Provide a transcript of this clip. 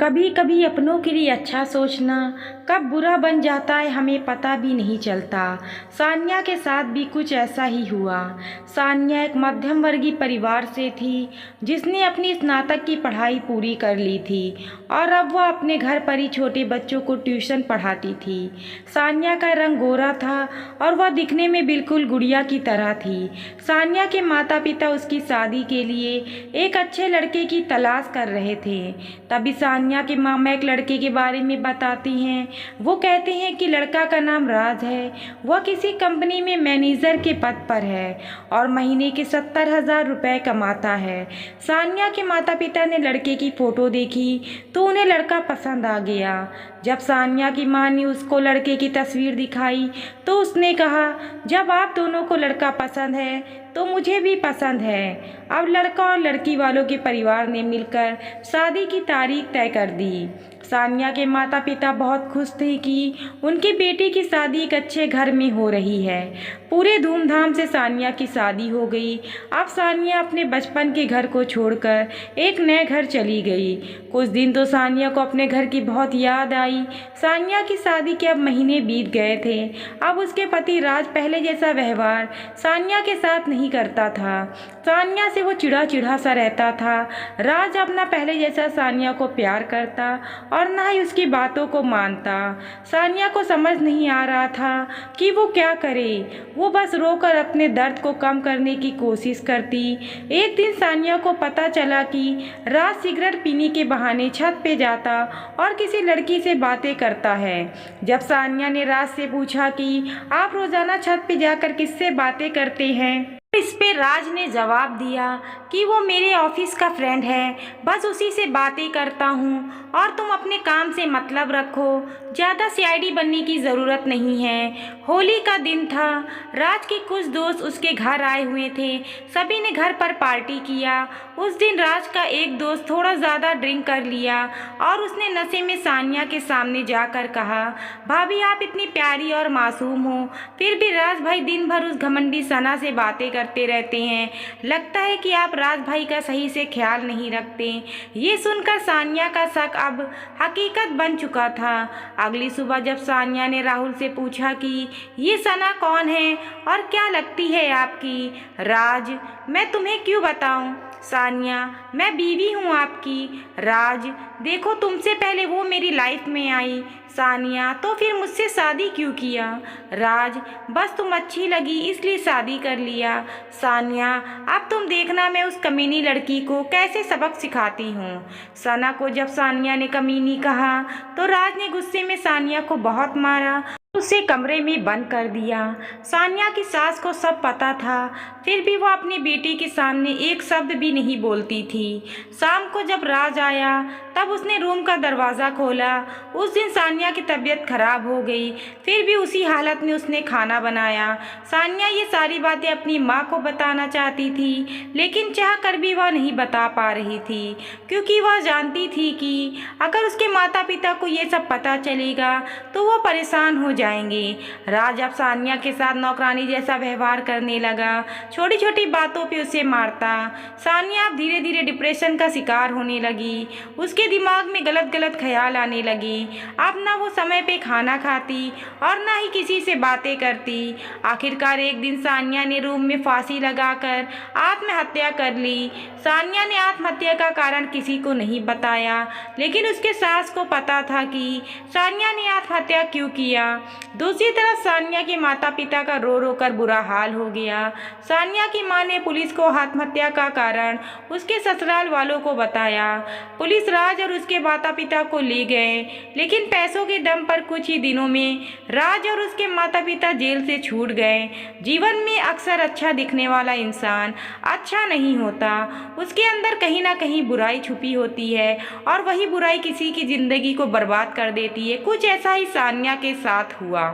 कभी कभी अपनों के लिए अच्छा सोचना कब बुरा बन जाता है हमें पता भी नहीं चलता। सान्या के साथ भी कुछ ऐसा ही हुआ। सान्या एक मध्यम वर्गीय परिवार से थी जिसने अपनी स्नातक की पढ़ाई पूरी कर ली थी और अब वह अपने घर पर ही छोटे बच्चों को ट्यूशन पढ़ाती थी। सान्या का रंग गोरा था और वह दिखने में बिल्कुल गुड़िया की तरह थी। सान्या के माता पिता उसकी शादी के लिए एक अच्छे लड़के की तलाश कर रहे थे। तभी सान्या के मामा एक लड़के के बारे में बताती हैं। वो कहते हैं कि लड़का का नाम राज है, वह किसी कंपनी में मैनेजर के पद पर है और महीने के 70,000 रुपये कमाता है। सान्या के माता पिता ने लड़के की फ़ोटो देखी तो उन्हें लड़का पसंद आ गया। जब सान्या की मां ने उसको लड़के की तस्वीर दिखाई तो उसने कहा, जब आप दोनों को लड़का पसंद है तो मुझे भी पसंद है। अब लड़का और लड़की वालों के परिवार ने मिलकर शादी की तारीख तय कर दी। सान्या के माता पिता बहुत खुश थे कि उनकी बेटी की शादी एक अच्छे घर में हो रही है। पूरे धूमधाम से सान्या की शादी हो गई। अब सान्या अपने बचपन के घर को छोड़कर एक नए घर चली गई। कुछ दिन तो सान्या को अपने घर की बहुत याद आई। सान्या की शादी के अब महीने बीत गए थे। अब उसके पति राज पहले जैसा व्यवहार सान्या के साथ नहीं करता था। सान्या से वो चिढ़ा चिढ़ा सा रहता था। राज अब ना पहले जैसा सान्या को प्यार करता और ना ही उसकी बातों को मानता। सान्या को समझ नहीं आ रहा था कि वो क्या करे। वो बस रोकर अपने दर्द को कम करने की कोशिश करती। एक दिन सान्या को पता चला कि राज सिगरेट पीने के बहाने छत पे जाता और किसी लड़की से बातें करता है। जब सान्या ने राज से पूछा कि आप रोजाना छत पे जाकर किससे बातें करते हैं, इस पे राज ने जवाब दिया कि वो मेरे ऑफिस का फ्रेंड है, बस उसी से बातें करता हूँ और तुम अपने काम से मतलब रखो, ज़्यादा सीआईडी बनने की ज़रूरत नहीं है। होली का दिन था। राज के कुछ दोस्त उसके घर आए हुए थे। सभी ने घर पर पार्टी किया। उस दिन राज का एक दोस्त थोड़ा ज़्यादा ड्रिंक कर लिया और उसने नशे में सान्या के सामने जाकर कहा, भाभी आप इतनी प्यारी और मासूम हो, फिर भी राज भाई दिन भर उस घमंडी सना से बातें करते रहते हैं। लगता है कि आप राज भाई का सही से ख्याल नहीं रखते। ये सुनकर सान्या का शक अब हकीकत बन चुका था। अगली सुबह जब सान्या ने राहुल से पूछा कि ये सना कौन है और क्या लगती है आपकी, राज, मैं तुम्हें क्यों बताऊं? सान्या, मैं बीवी हूँ आपकी। राज, देखो तुमसे पहले वो मेरी लाइफ में आई। सानिया, तो फिर मुझसे शादी क्यों किया? राज, बस तुम अच्छी लगी इसलिए शादी कर लिया। सानिया, अब तुम देखना मैं उस कमीनी लड़की को कैसे सबक सिखाती हूँ। सना को जब सानिया ने कमीनी कहा तो राज ने गुस्से में सानिया को बहुत मारा, उसे कमरे में बंद कर दिया। सान्या की सास को सब पता था, फिर भी वह अपनी बेटी के सामने एक शब्द भी नहीं बोलती थी। शाम को जब राज आया तब उसने रूम का दरवाज़ा खोला। उस दिन सान्या की तबीयत खराब हो गई, फिर भी उसी हालत में उसने खाना बनाया। सान्या ये सारी बातें अपनी माँ को बताना चाहती थी, लेकिन चाह कर भी वह नहीं बता पा रही थी, क्योंकि वह जानती थी कि अगर उसके माता पिता को ये सब पता चलेगा तो वह परेशान हो जाएंगे। राज अब सान्या के साथ नौकरानी जैसा व्यवहार करने लगा, छोटी छोटी बातों पे उसे मारता। सान्या अब धीरे धीरे डिप्रेशन का शिकार होने लगी। उसके दिमाग में गलत गलत ख्याल आने लगे। अब ना वो समय पे खाना खाती और ना ही किसी से बातें करती। आखिरकार एक दिन सान्या ने रूम में फांसी लगाकर आत्महत्या कर ली। सान्या ने आत्महत्या का कारण किसी को नहीं बताया, लेकिन उसके सास को पता था कि सान्या ने आत्महत्या क्यों किया। दूसरी तरफ सान्या के माता पिता का रो रो कर बुरा हाल हो गया। सान्या की मां ने पुलिस को आत्महत्या का कारण उसके ससुराल वालों को बताया। पुलिस राज और उसके माता पिता को ले गए, लेकिन पैसों के दम पर कुछ ही दिनों में राज और उसके माता पिता जेल से छूट गए। जीवन में अक्सर अच्छा दिखने वाला इंसान अच्छा नहीं होता, उसके अंदर कहीं ना कहीं बुराई छुपी होती है और वही बुराई किसी की जिंदगी को बर्बाद कर देती है। कुछ ऐसा ही सान्या के साथ हुआ।